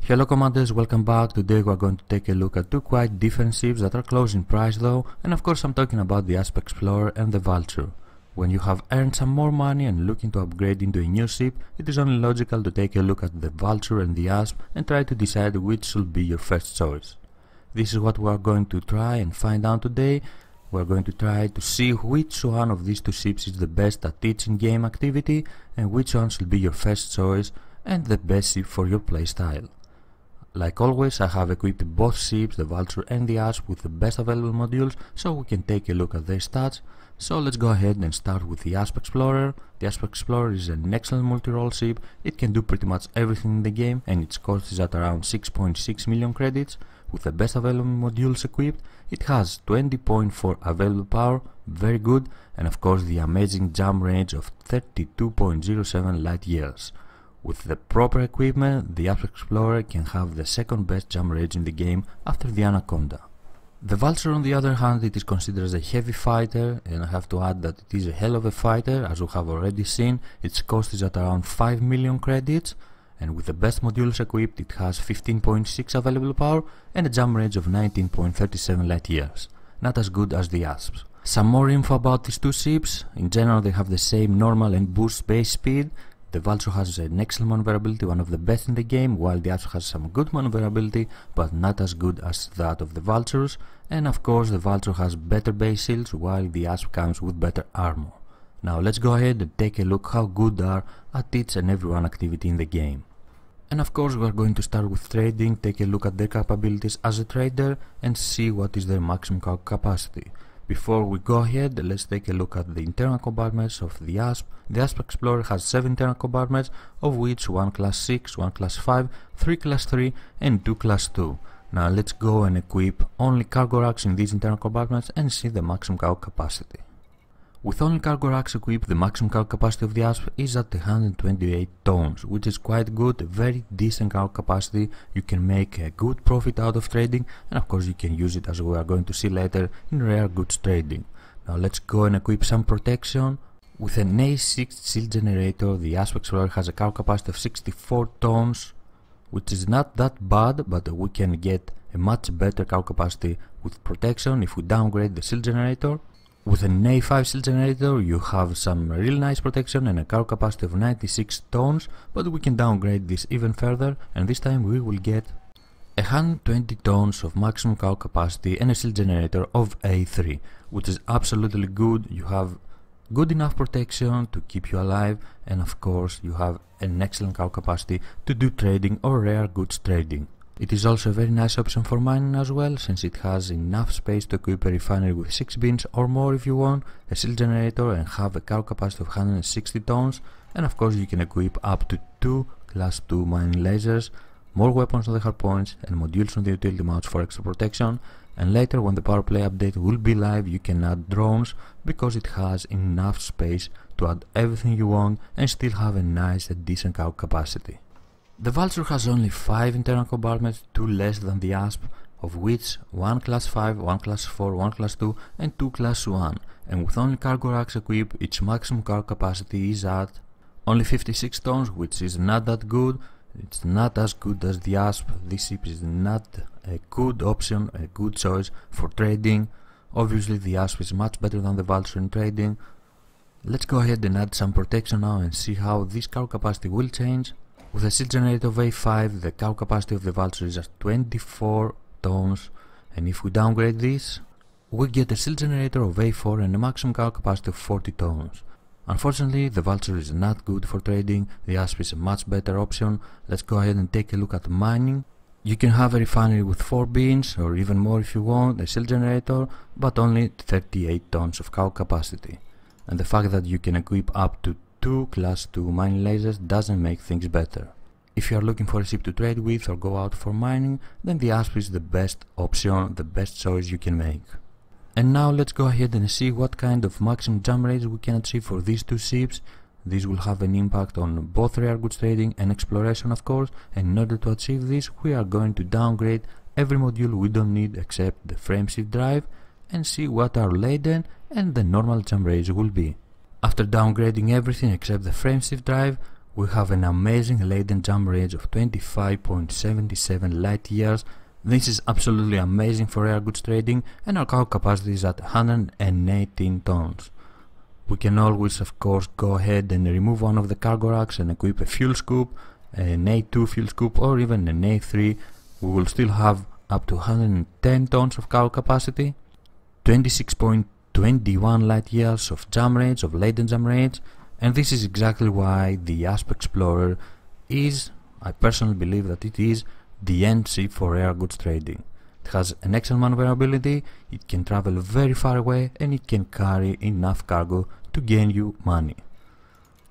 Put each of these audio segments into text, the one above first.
Hello commanders, welcome back. Today we are going to take a look at two quite different ships that are close in price though, and of course I'm talking about the Asp Explorer and the Vulture. When you have earned some more money and looking to upgrade into a new ship, it is only logical to take a look at the Vulture and the Asp and try to decide which should be your first choice. This is what we are going to try and find out today. We are going to try to see which one of these two ships is the best at each in-game activity and which one should be your first choice and the best ship for your playstyle. Like always, I have equipped both ships, the Vulture and the Asp, with the best available modules so we can take a look at their stats. So let's go ahead and start with the Asp Explorer. The Asp Explorer is an excellent multi-role ship. It can do pretty much everything in the game and its cost is at around 6.6 million credits. With the best available modules equipped, it has 20.4 available power, very good, and of course the amazing jump range of 32.07 light years. With the proper equipment, the Asp Explorer can have the second best jump range in the game after the Anaconda. The Vulture on the other hand, it is considered as a heavy fighter, and I have to add that it is a hell of a fighter. As we have already seen, its cost is at around 5 million credits, and with the best modules equipped it has 15.6 available power and a jump range of 19.37 light years. Not as good as the Asps. Some more info about these two ships. In general they have the same normal and boost base speed. The Vulture has an excellent maneuverability, one of the best in the game, while the Asp has some good maneuverability, but not as good as that of the Vultures. And of course the Vulture has better base shields, while the Asp comes with better armor. Now let's go ahead and take a look how good they are at each and every one activity in the game. And of course we are going to start with trading, take a look at their capabilities as a trader and see what is their maximum capacity. Before we go ahead, let's take a look at the internal compartments of the Asp. The Asp Explorer has 7 internal compartments, of which 1 class 6, 1 class 5, 3 class 3 and 2 class 2. Now let's go and equip only cargo racks in these internal compartments and see the maximum cargo capacity. With only cargo racks equipped, the maximum cargo capacity of the Asp is at 128 tons, which is quite good, very decent cargo capacity. You can make a good profit out of trading, and of course you can use it, as we are going to see later, in rare goods trading. Now let's go and equip some protection. With an A6 shield generator, the Asp Explorer has a cargo capacity of 64 tons, which is not that bad, but we can get a much better cargo capacity with protection if we downgrade the shield generator. With an A5 shield generator you have some real nice protection and a cargo capacity of 96 tons, but we can downgrade this even further and this time we will get 120 tons of maximum cargo capacity and a shield generator of A3, which is absolutely good. You have good enough protection to keep you alive, and of course you have an excellent cargo capacity to do trading or rare goods trading. It is also a very nice option for mining as well, since it has enough space to equip a refinery with 6 bins or more if you want, a shield generator and have a cargo capacity of 160 tons, and of course you can equip up to 2 class 2 mining lasers, more weapons on the hardpoints and modules on the utility mounts for extra protection, and later when the power play update will be live you can add drones because it has enough space to add everything you want and still have a nice and decent cargo capacity. The Vulture has only 5 internal compartments, 2 less than the Asp, of which 1 class 5, 1 class 4, 1 class 2 and 2 class 1, and with only cargo racks equipped its maximum cargo capacity is at only 56 tons, which is not that good. It's not as good as the Asp. This ship is not a good option, a good choice for trading. Obviously the Asp is much better than the Vulture in trading. Let's go ahead and add some protection now and see how this cargo capacity will change. With a shield generator of A5, the cargo capacity of the Vulture is at 24 tons, and if we downgrade this, we get a shield generator of A4 and a maximum cargo capacity of 40 tons. Unfortunately, the Vulture is not good for trading, the Asp is a much better option. Let's go ahead and take a look at mining. You can have a refinery with 4 bins, or even more if you want, a shield generator, but only 38 tons of cargo capacity. And the fact that you can equip up to 2 class 2 mining lasers doesn't make things better. If you are looking for a ship to trade with or go out for mining, then the Asp is the best option, the best choice you can make. And now let's go ahead and see what kind of maximum jump rates we can achieve for these two ships. This will have an impact on both rare goods trading and exploration of course, and in order to achieve this we are going to downgrade every module we don't need except the frameshift drive and see what our laden and the normal jump rates will be. After downgrading everything except the frameshift drive, We have an amazing latent jump range of 25.77 light years. This is absolutely amazing for rare goods trading, and our cargo capacity is at 118 tons. We can always, of course, go ahead and remove one of the cargo racks and equip a fuel scoop, an A2 fuel scoop, or even an A3. We will still have up to 110 tons of cargo capacity, 26.21 light years of jump range, of latent jump range, and this is exactly why the Asp Explorer is, I personally believe that it is, the end ship for rare goods trading. It has an excellent maneuverability, it can travel very far away, and it can carry enough cargo to gain you money.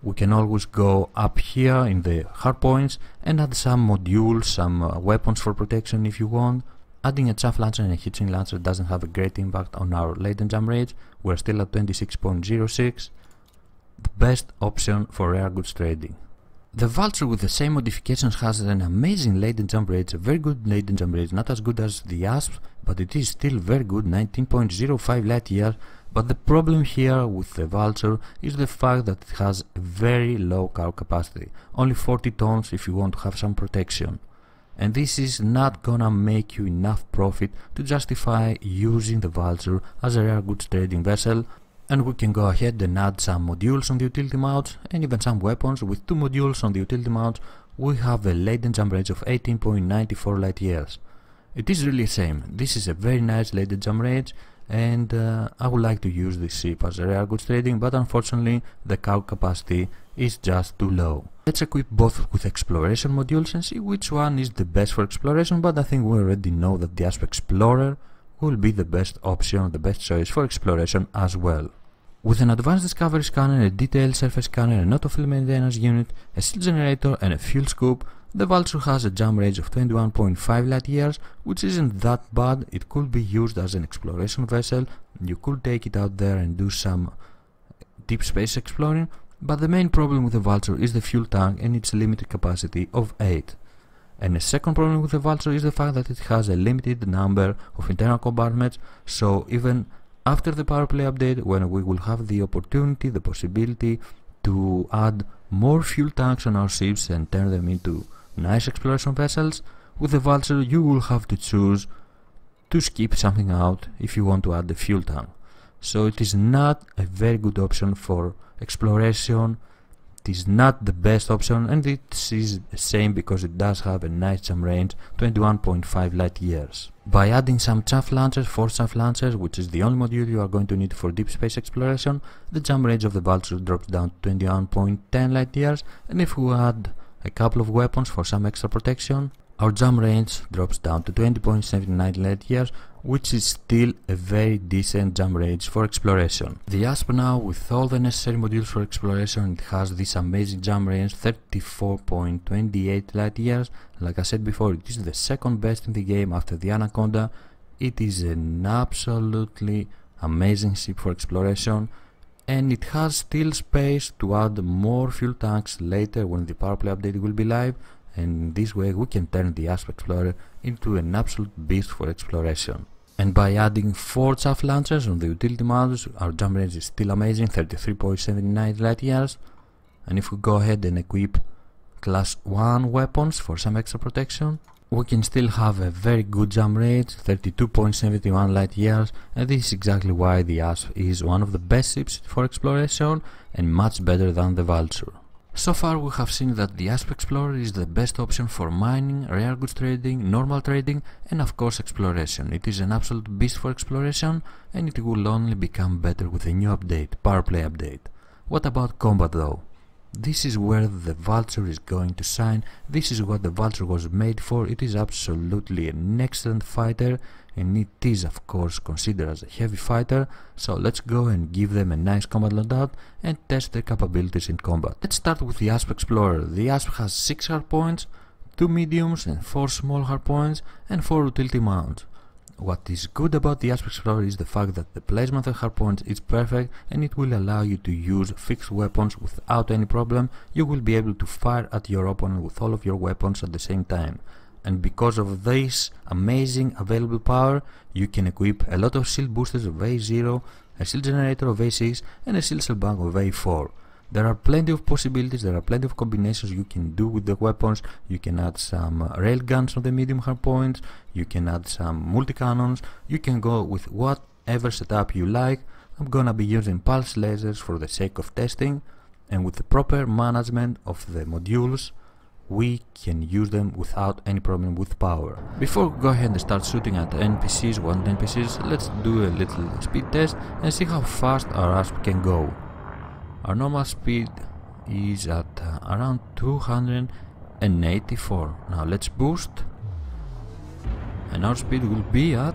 We can always go up here in the hardpoints and add some modules, some weapons for protection if you want. Adding a chaff launcher and a heatsink launcher doesn't have a great impact on our latent jump range. We're still at 26.06. The best option for rare goods trading. The Vulture with the same modifications has an amazing latent jump range, a very good latent jump range, not as good as the Asp, but it is still very good, 19.05 light years. But the problem here with the Vulture is the fact that it has very low cargo capacity, only 40 tons if you want to have some protection. And this is not gonna make you enough profit to justify using the Vulture as a rare goods trading vessel. And we can go ahead and add some modules on the utility mounts and even some weapons. With 2 modules on the utility mounts, we have a latent jump range of 18.94 light years. It is really a shame. This is a very nice latent jump range, and I would like to use this ship as a rare goods trading, but unfortunately the cargo capacity is just too low. Let's equip both with exploration modules and see which one is the best for exploration, but I think we already know that the Asp Explorer will be the best option, the best choice for exploration as well. With an advanced discovery scanner, a detailed surface scanner, an auto-field maintenance unit, a shield generator and a fuel scoop, the Vulture has a jump range of 21.5 light years, which isn't that bad. It could be used as an exploration vessel. You could take it out there and do some deep space exploring, but the main problem with the Vulture is the fuel tank and its limited capacity of 8. And the second problem with the Vulture is the fact that it has a limited number of internal compartments, so even after the power play update, when we will have the opportunity, the possibility to add more fuel tanks on our ships and turn them into nice exploration vessels, with the Vulture you will have to choose to skip something out if you want to add the fuel tank. So it is not a very good option for exploration. It is not the best option, and it is the same because it does have a nice jump range, 21.5 light years. By adding some chaff launchers, 4 chaff launchers, which is the only module you are going to need for deep space exploration, the jump range of the Vulture drops down to 21.10 light years, and if we add a couple of weapons for some extra protection, our jump range drops down to 20.79 light years, which is still a very decent jump range for exploration. The Asp now, with all the necessary modules for exploration, it has this amazing jump range, 34.28 light years. Like I said before, it is the second best in the game after the Anaconda. It is an absolutely amazing ship for exploration, and it has still space to add more fuel tanks later when the power play update will be live, and this way we can turn the Asp Explorer into an absolute beast for exploration. And by adding 4 chaff launchers on the utility mounts, our jump range is still amazing, 33.79 light years. And if we go ahead and equip class 1 weapons for some extra protection, we can still have a very good jump range, 32.71 light years, and this is exactly why the Asp is one of the best ships for exploration and much better than the Vulture. So far we have seen that the Asp Explorer is the best option for mining, rare goods trading, normal trading, and of course exploration. It is an absolute beast for exploration, and it will only become better with a new update, power play update. What about combat though? This is where the Vulture is going to shine. This is what the Vulture was made for. It is absolutely an excellent fighter, and it is of course considered as a heavy fighter. So let's go and give them a nice combat loadout and test their capabilities in combat. Let's start with the Asp Explorer. The Asp has 6 hardpoints, 2 mediums and 4 small hardpoints, and 4 utility mounts. What is good about the Asp Explorer is the fact that the placement of hardpoints is perfect, and it will allow you to use fixed weapons without any problem. You will be able to fire at your opponent with all of your weapons at the same time. And because of this amazing available power, you can equip a lot of shield boosters of A0, a shield generator of A6 and a shield cell bank of A4. There are plenty of possibilities, there are plenty of combinations you can do with the weapons. You can add some railguns on the medium hardpoints, you can add some multi-cannons, you can go with whatever setup you like. I'm gonna be using pulse lasers for the sake of testing, and with the proper management of the modules we can use them without any problem with power. Before we go ahead and start shooting at NPCs, one NPCs, let's do a little speed test and see how fast our Asp can go. Our normal speed is at around 284. Now let's boost, and our speed will be at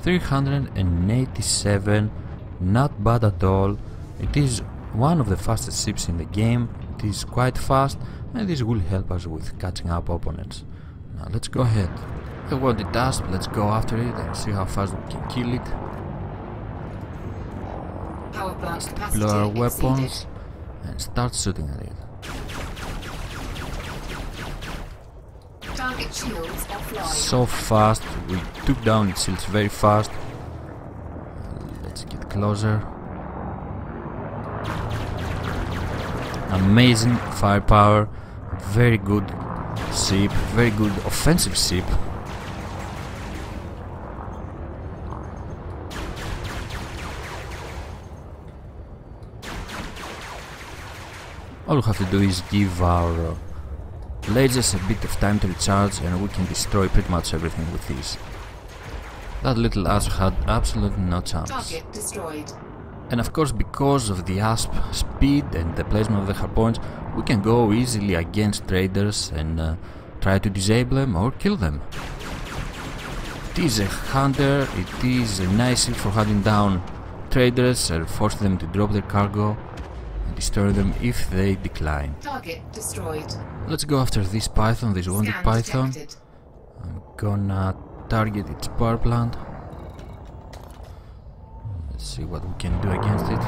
387. Not bad at all. It is one of the fastest ships in the game. It is quite fast, and this will help us with catching up opponents. Now let's go ahead. I want it Asp, let's go after it and see how fast we can kill it. Deploy our weapons and start shooting at it. Target shields offline. So fast, we took down its shields very fast. Let's get closer. Amazing firepower, very good ship, very good offensive ship. All we have to do is give our lasers a bit of time to recharge and we can destroy pretty much everything with these. That little Asp had absolutely no chance. Target destroyed. And of course, because of the Asp speed and the placement of the hardpoints, we can go easily against traders and try to disable them or kill them. It is a hunter, it is a nice ship for hunting down traders and forcing them to drop their cargo and destroy them if they decline. Target destroyed. Let's go after this python, this wounded Scan python. detected. I'm gonna target its power plant. Let's see what we can do against it.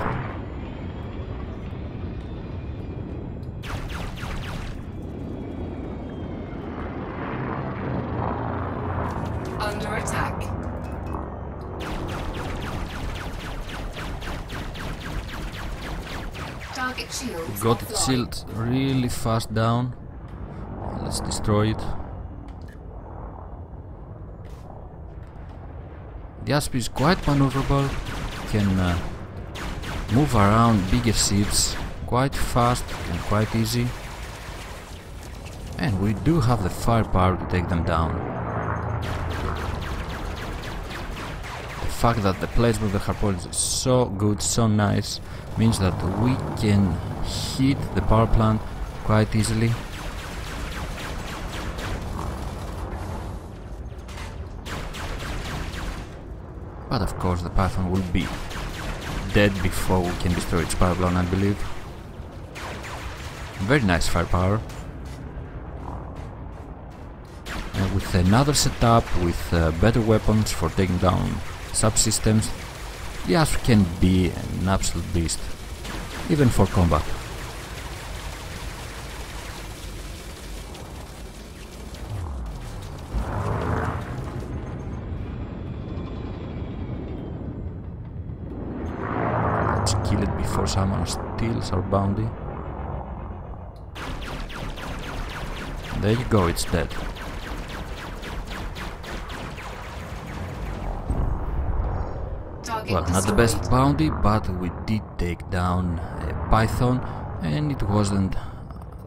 Under attack. Target shields. We got its offline. shield really fast down. Let's destroy it. The Asp is quite maneuverable. Can move around bigger ships quite fast and quite easy, and we do have the firepower to take them down. The fact that the placement of the hardpoints is so good, so nice, means that we can hit the power plant quite easily. But of course the Python will be dead before we can destroy its power plant, I believe. Very nice firepower. And with another setup, with better weapons for taking down subsystems, the Asp can be an absolute beast, even for combat. Kill it before someone steals our bounty. There you go, it's dead. Target Well, not the best bounty, but we did take down a python, and it wasn't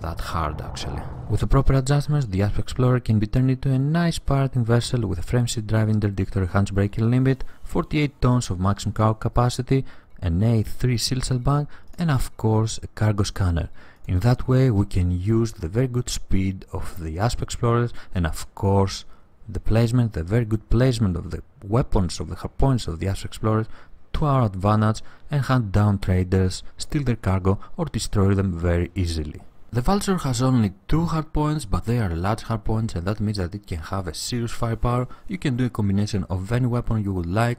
that hard actually. With the proper adjustments, the Asp Explorer can be turned into a nice pirating vessel with a framesheet drive interdictor, hatch braking limit, 48 tons of maximum cargo capacity, an A3 shield cell bank, and of course a cargo scanner. In that way we can use the very good speed of the Asp Explorers and of course the placement, the very good placement of the weapons, of the hardpoints of the Asp Explorers to our advantage and hunt down traders, steal their cargo or destroy them very easily. The Vulture has only 2 hardpoints, but they are large hardpoints, and that means that it can have a serious firepower. You can do a combination of any weapon you would like.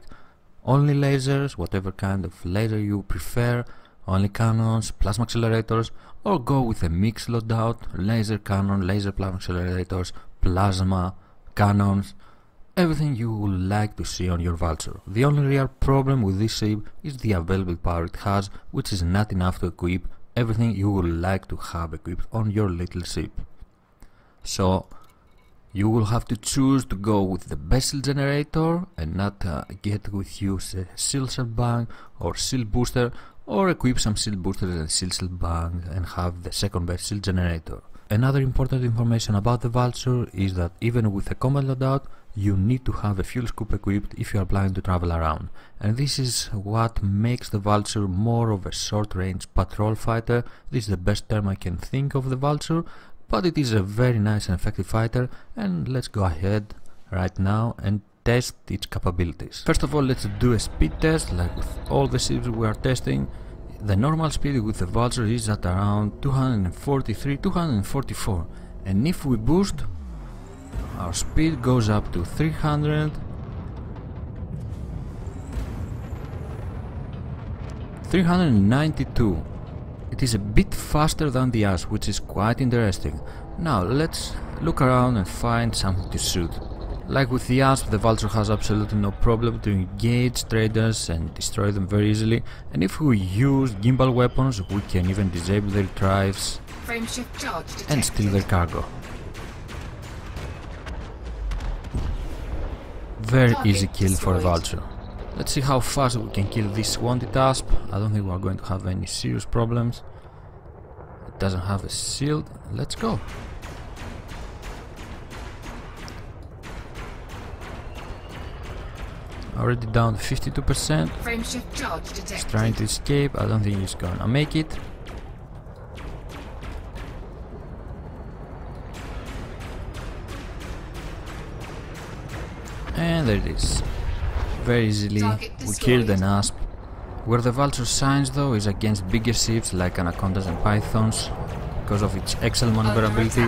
Only lasers, whatever kind of laser you prefer, only cannons, plasma accelerators, or go with a mixed loadout, laser cannon, laser plasma accelerators, plasma cannons, everything you would like to see on your Vulture. The only real problem with this ship is the available power it has, which is not enough to equip everything you would like to have equipped on your little ship. So you will have to choose to go with the best shield generator and not get with you a shield cell bank or shield booster, or equip some shield boosters and shield cell bank and have the second best shield generator. Another important information about the Vulture is that even with a combat loadout, you need to have a fuel scoop equipped if you are planning to travel around, and this is what makes the Vulture more of a short-range patrol fighter. This is the best term I can think of the Vulture, but it is a very nice and effective fighter, and let's go ahead right now and test its capabilities. First of all, let's do a speed test like with all the ships we are testing. The normal speed with the Vulture is at around 243, 244, and if we boost, our speed goes up to 392. It is a bit faster than the Asp, which is quite interesting. Now let's look around and find something to shoot. Like with the Asp, the Vulture has absolutely no problem to engage traders and destroy them very easily, and if we use gimbal weapons, we can even disable their drives and steal their cargo. Very easy kill for a Vulture. Let's see how fast we can kill this wanted Asp. I don't think we are going to have any serious problems. It doesn't have a shield. Let's go. Already down 52%. He's trying to escape. I don't think he's gonna make it. And there it is. Very easily we killed an Asp. Where the Vulture shines though is against bigger ships like Anacondas and Pythons. Because of its excellent maneuverability,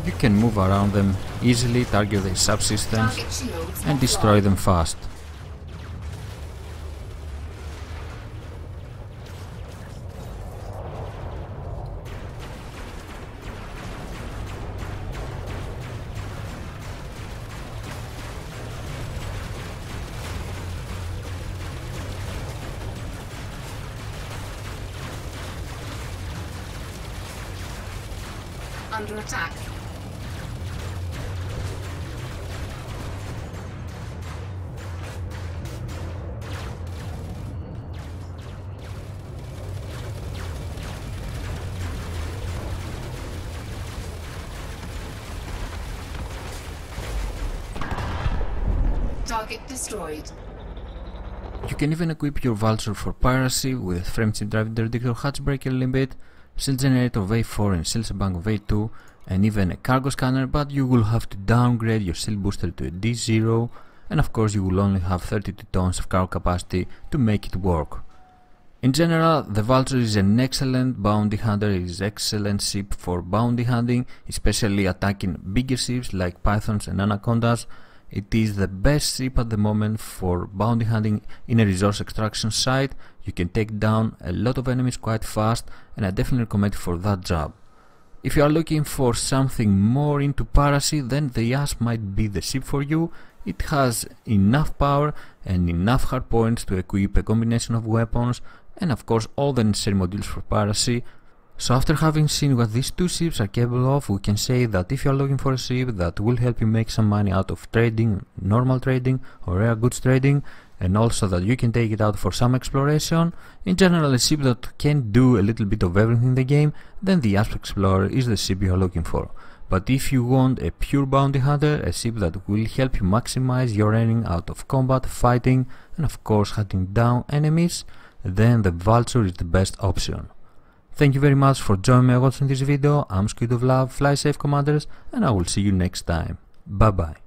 you can move around them easily, target their subsystems and destroy them fast. Under attack. Target destroyed. You can even equip your Vulture for piracy with frameship drive interdictor, hatchbreaker limit, shield generator of A4 and shield bank of A2, and even a cargo scanner, but you will have to downgrade your shield booster to a D0, and of course you will only have 32 tons of cargo capacity to make it work. In general, the Vulture is an excellent bounty hunter. It is an excellent ship for bounty hunting, especially attacking bigger ships like Pythons and Anacondas. It is the best ship at the moment for bounty hunting in a resource extraction site. You can take down a lot of enemies quite fast, and I definitely recommend it for that job. If you are looking for something more into piracy, then the Asp might be the ship for you. It has enough power and enough hard points to equip a combination of weapons and of course all the necessary modules for piracy. So after having seen what these two ships are capable of, we can say that if you are looking for a ship that will help you make some money out of trading, normal trading or rare goods trading, and also that you can take it out for some exploration, in general a ship that can do a little bit of everything in the game, then the Asp Explorer is the ship you are looking for. But if you want a pure bounty hunter, a ship that will help you maximize your earning out of combat, fighting, and of course hunting down enemies, then the Vulture is the best option. Thank you very much for joining me watching this video. I'm Squid of Love, fly safe commanders, and I will see you next time. Bye bye.